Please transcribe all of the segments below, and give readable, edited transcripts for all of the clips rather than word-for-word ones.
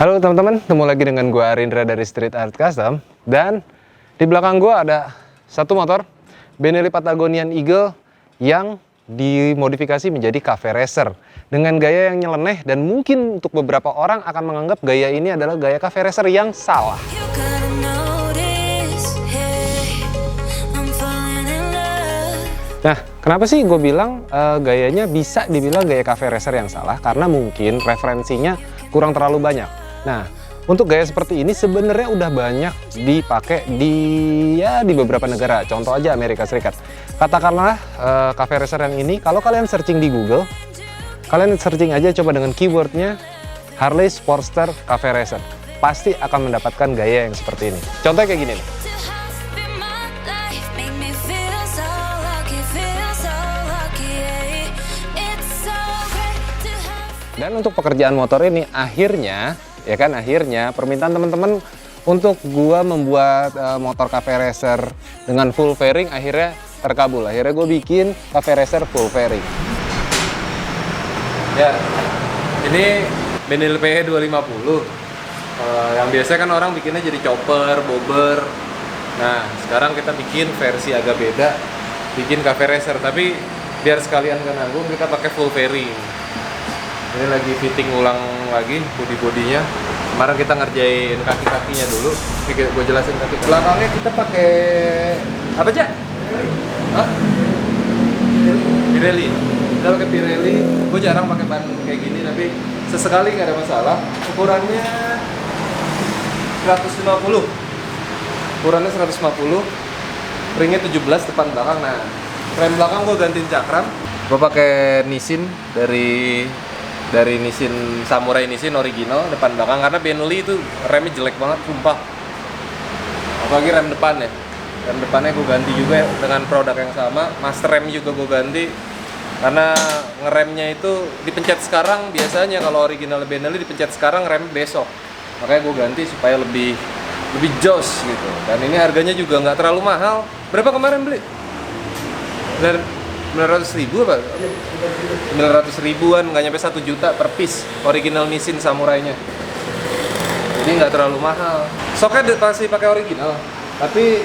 Halo teman-teman, ketemu lagi dengan gue Arindra dari Street Art Custom. Dan di belakang gue ada satu motor Benelli Patagonian Eagle yang dimodifikasi menjadi cafe racer dengan gaya yang nyeleneh, dan mungkin untuk beberapa orang akan menganggap gaya ini adalah gaya cafe racer yang salah. Nah, kenapa sih gue bilang gayanya bisa dibilang gaya cafe racer yang salah? Karena mungkin referensinya kurang terlalu banyak. Nah, untuk gaya seperti ini sebenarnya udah banyak dipakai di beberapa negara. Contoh aja Amerika Serikat. Katakanlah cafe racer yang ini, kalau kalian searching di Google, kalian searching aja coba dengan keywordnya Harley Sportster Cafe Racer, pasti akan mendapatkan gaya yang seperti ini. Contohnya kayak gini nih. Dan untuk pekerjaan motor ini akhirnya permintaan teman-teman untuk gua membuat motor cafe racer dengan full fairing akhirnya terkabul. Akhirnya gue bikin cafe racer full fairing. Ya, ini Benelli PE 250. Yang biasanya kan orang bikinnya jadi chopper, bobber. Nah, sekarang kita bikin versi agak beda, bikin cafe racer. Tapi biar sekalian kan nanggung, kita pakai full fairing. Ini lagi fitting ulang lagi bodi-bodinya. Kemarin kita ngerjain kaki-kakinya dulu. Gue jelasin kaki. Belakangnya kita pakai apa aja? Hah? Pirelli. Kita pakai Pirelli. Gue jarang pakai ban kayak gini, tapi sesekali nggak ada masalah. Ukurannya 150. Ukurannya 150. Ringnya 17 depan belakang. Nah, rem belakang gue gantiin cakram. Gue pakai Nissin dari Nissin Samurai, Nissin original depan belakang, karena Benelli itu remnya jelek banget, sumpah. Apalagi rem depan ya. Rem depannya gue ganti juga dengan produk yang sama. Master rem juga gue ganti, karena ngeremnya itu dipencet sekarang, biasanya kalau original Benelli dipencet sekarang, rem besok. Makanya gue ganti supaya lebih jos gitu. Dan ini harganya juga nggak terlalu mahal. Berapa kemarin beli? 900.000 apa? 900 ribuan, nggak nyampe 1 juta per piece original Nissin Samurai-nya. Jadi nggak terlalu mahal. Soknya masih pakai original, tapi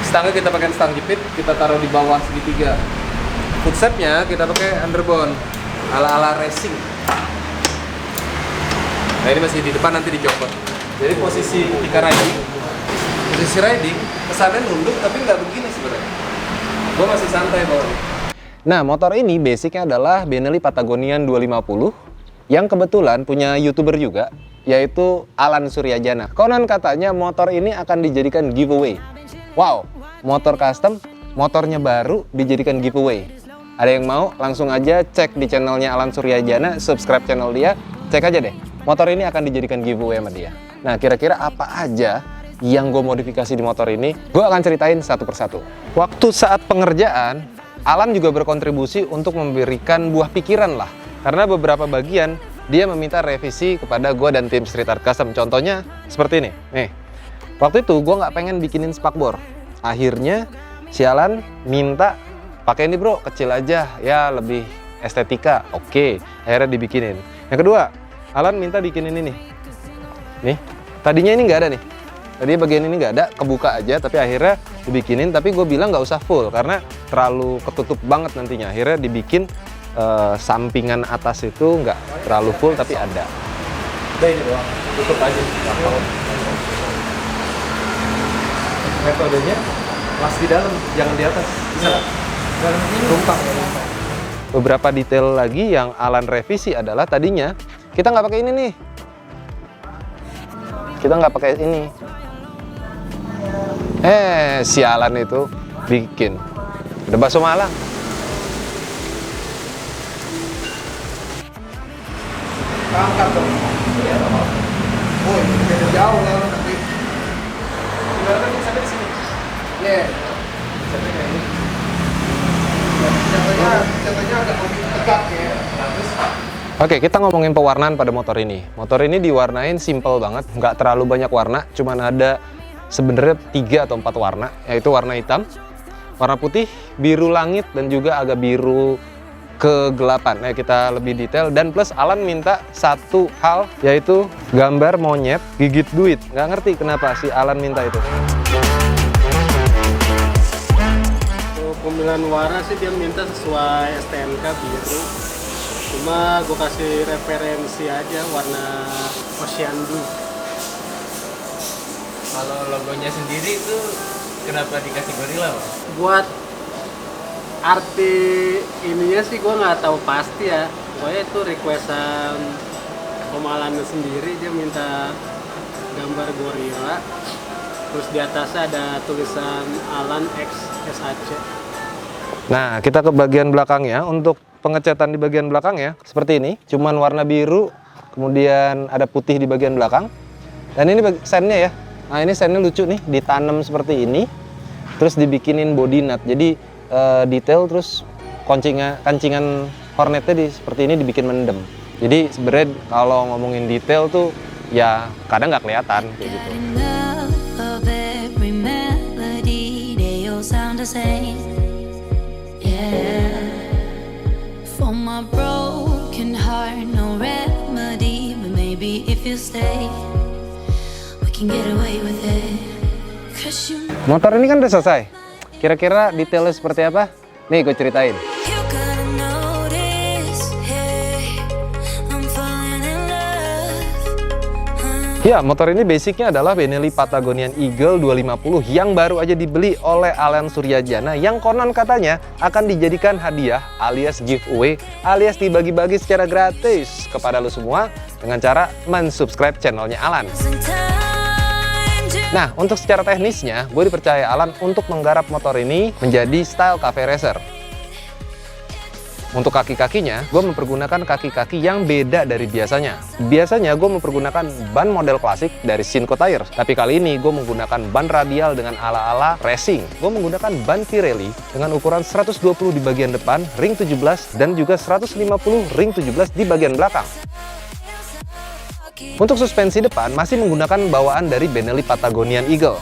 stangnya kita pakai stang jepit, kita taruh di bawah segitiga. Footstep-nya kita pakai underbone ala-ala racing. Nah, ini masih di depan, nanti dicopot. Jadi posisi ketika riding kesannya nunduk, tapi nggak begini sebenarnya. Gue masih santai bawahnya. Nah, motor ini basicnya adalah Benelli Patagonian 250 yang kebetulan punya YouTuber juga, yaitu Alan Suryajana. Konon katanya motor ini akan dijadikan giveaway. Wow, motor custom, motornya baru dijadikan giveaway. Ada yang mau? Langsung aja cek di channelnya Alan Suryajana, subscribe channel dia, cek aja deh. Motor ini akan dijadikan giveaway sama dia. Nah, kira-kira apa aja yang gue modifikasi di motor ini, gue akan ceritain satu persatu. Waktu saat pengerjaan, Alan juga berkontribusi untuk memberikan buah pikiran lah, karena beberapa bagian dia meminta revisi kepada gue dan tim Street Art Custom. Contohnya seperti ini. Nih, waktu itu gue nggak pengen bikinin spakbor. Akhirnya si Alan minta pakai ini bro, kecil aja ya, lebih estetika. Oke, akhirnya dibikinin. Yang kedua, Alan minta bikinin ini. Nih, tadinya ini nggak ada nih. Tadi bagian ini nggak ada, kebuka aja, tapi akhirnya dibikinin. Tapi gue bilang nggak usah full karena terlalu ketutup banget nantinya. Akhirnya dibikin sampingan atas itu nggak terlalu full tapi ada. Udah ini doang, tutup aja. Metodenya pas di dalam, jangan di atas. Bisa tumpang. Beberapa detail lagi yang Alan revisi adalah tadinya kita nggak pakai ini nih. Kita nggak pakai ini. Sialan itu bikin udah bakso Malang. Angkat dong. Oh, ini jauh lah nanti. Gimana kan sampai di sini? Iya. Sampai kayak ini. Contohnya agak lebih tegak ya. Oke, kita ngomongin pewarnaan pada motor ini. Motor ini diwarnain simple banget, nggak terlalu banyak warna, cuman ada sebenarnya 3 atau 4 warna, yaitu warna hitam, warna putih, biru langit, dan juga agak biru kegelapan. Nah, kita lebih detail, dan plus Alan minta satu hal, yaitu gambar monyet gigit duit. Nggak ngerti kenapa si Alan minta itu. Pemilihan warna sih dia minta sesuai STNK biru. Cuma gue kasih referensi aja warna Ocean Blue. Kalau logonya sendiri itu kenapa dikasih gorila, Bang? Buat arti ininya sih gue nggak tahu pasti ya. Pokoknya itu requestan Alan sendiri, dia minta gambar gorila. Terus di atasnya ada tulisan Alan X SAC. Nah, kita ke bagian belakangnya. Untuk pengecatan di bagian belakangnya seperti ini, cuman warna biru, kemudian ada putih di bagian belakang. Dan ini sennya ya. Nah, ini sennya lucu nih, ditanam seperti ini, terus dibikinin body nut. Jadi detail, terus kancingan hornetnya seperti ini dibikin mendem. Jadi sebenarnya kalau ngomongin detail tuh ya kadang nggak kelihatan kayak gitu. Motor ini kan udah selesai. Kira-kira detailnya seperti apa? Nih, gue ceritain. Ya, motor ini basicnya adalah Benelli Patagonian Eagle 250 yang baru aja dibeli oleh Alan Suryajana, yang konon katanya akan dijadikan hadiah alias giveaway alias dibagi-bagi secara gratis kepada lo semua dengan cara mensubscribe channelnya Alan. Nah, untuk secara teknisnya, gue dipercaya Alan untuk menggarap motor ini menjadi style cafe racer. Untuk kaki-kakinya, gue mempergunakan kaki-kaki yang beda dari biasanya. Biasanya gue mempergunakan ban model klasik dari Sinco Tire, tapi kali ini gue menggunakan ban radial dengan ala-ala racing. Gue menggunakan ban Pirelli dengan ukuran 120 di bagian depan, ring 17, dan juga 150 ring 17 di bagian belakang. Untuk suspensi depan masih menggunakan bawaan dari Benelli Patagonian Eagle.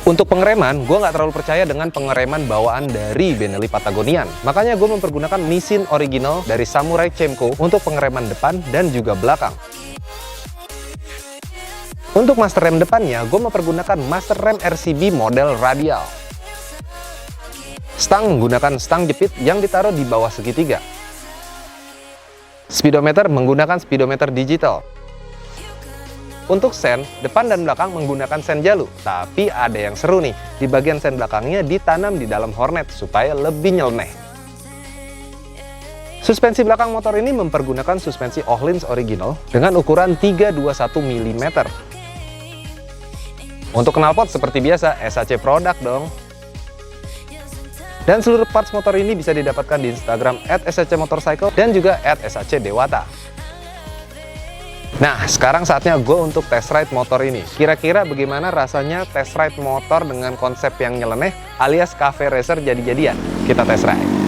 Untuk pengereman, gue nggak terlalu percaya dengan pengereman bawaan dari Benelli Patagonian. Makanya gue mempergunakan mesin original dari Samurai Cemco untuk pengereman depan dan juga belakang. Untuk master rem depannya, gue mempergunakan master rem RCB model radial. Stang menggunakan stang jepit yang ditaruh di bawah segitiga. Speedometer menggunakan speedometer digital. Untuk sen, depan dan belakang menggunakan sen jalu. Tapi ada yang seru nih, di bagian sen belakangnya ditanam di dalam hornet supaya lebih nyeleneh. Suspensi belakang motor ini mempergunakan suspensi Öhlins original dengan ukuran 321 mm. Untuk knalpot seperti biasa, SAC produk dong. Dan seluruh parts motor ini bisa didapatkan di Instagram @sacmotorcycle dan juga @sacdewata. Nah, sekarang saatnya gue untuk test ride motor ini. Kira-kira bagaimana rasanya test ride motor dengan konsep yang nyeleneh alias cafe racer jadi-jadian? Kita test ride.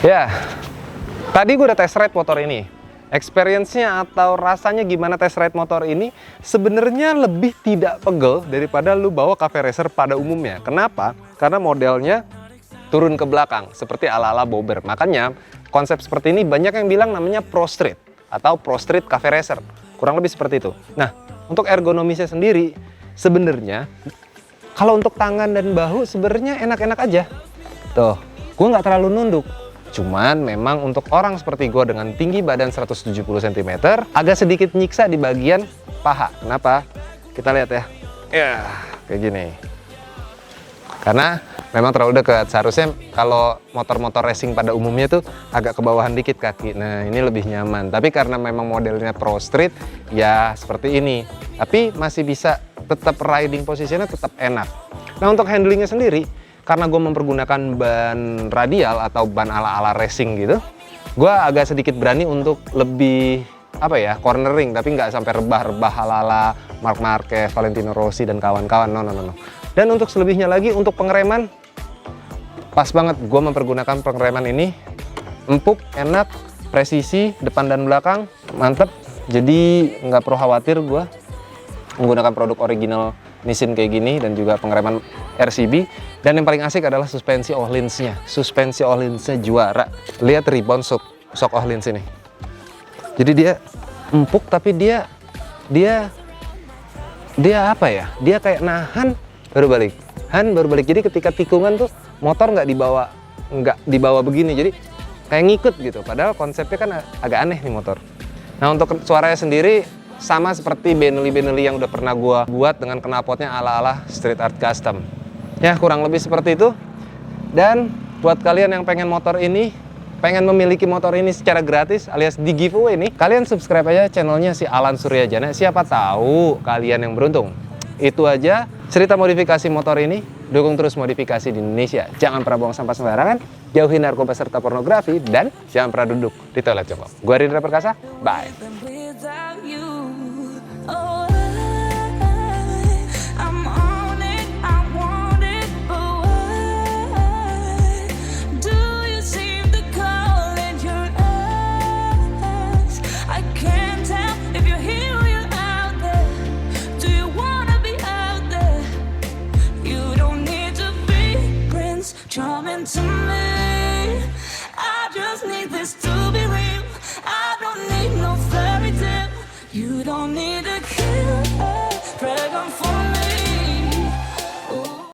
Ya, tadi gue udah test ride motor ini. Experience-nya atau rasanya gimana test ride motor ini sebenarnya lebih tidak pegel daripada lu bawa cafe racer pada umumnya. Kenapa? Karena modelnya turun ke belakang seperti ala-ala bobber. Makanya konsep seperti ini banyak yang bilang namanya Pro Street atau Pro Street Cafe Racer. Kurang lebih seperti itu. Nah, untuk ergonomisnya sendiri sebenarnya kalau untuk tangan dan bahu sebenarnya enak-enak aja. Tuh, gue nggak terlalu nunduk. Cuman memang untuk orang seperti gue dengan tinggi badan 170 cm agak sedikit nyiksa di bagian paha. Kenapa? Kita lihat ya. kayak gini. Karena memang terlalu dekat. Seharusnya kalau motor-motor racing pada umumnya tuh agak ke bawahan dikit kaki. Nah, ini lebih nyaman. Tapi karena memang modelnya Pro Street, ya seperti ini. Tapi masih bisa tetap riding posisinya tetap enak. Nah, untuk handlingnya sendiri, karena gue mempergunakan ban radial atau ban ala-ala racing gitu, gue agak sedikit berani untuk lebih cornering, tapi nggak sampai rebah-rebah ala-ala Marc Marquez, Valentino Rossi dan kawan-kawan. No. Dan untuk selebihnya lagi, untuk pengereman pas banget. Gue mempergunakan pengereman ini empuk, enak, presisi depan dan belakang, mantep. Jadi nggak perlu khawatir gue menggunakan produk original Nissin kayak gini, dan juga pengereman RCB. Dan yang paling asik adalah suspensi Öhlins-nya. Suspensi Öhlins-nya juara. Lihat rebound shock Öhlins ini. Jadi dia empuk, tapi dia apa ya? Dia kayak nahan baru balik. Jadi ketika tikungan tuh motor nggak dibawa begini. Jadi kayak ngikut gitu. Padahal konsepnya kan agak aneh nih motor. Nah, untuk suaranya sendiri sama seperti Benelli yang udah pernah gua buat dengan knalpotnya ala-ala Street Art Custom. Ya, kurang lebih seperti itu. Dan buat kalian yang pengen memiliki motor ini secara gratis alias di giveaway nih, kalian subscribe aja channelnya si Alan Suryajana. Siapa tahu kalian yang beruntung. Itu aja cerita modifikasi motor ini. Dukung terus modifikasi di Indonesia. Jangan pernah buang sampah sembarangan, jauhi narkoba serta pornografi, dan jangan pernah duduk di toilet cowok. Gua Rindra Perkasa, bye. Charming to me, I just need this to be real. I don't need no fairy tale. You don't need it.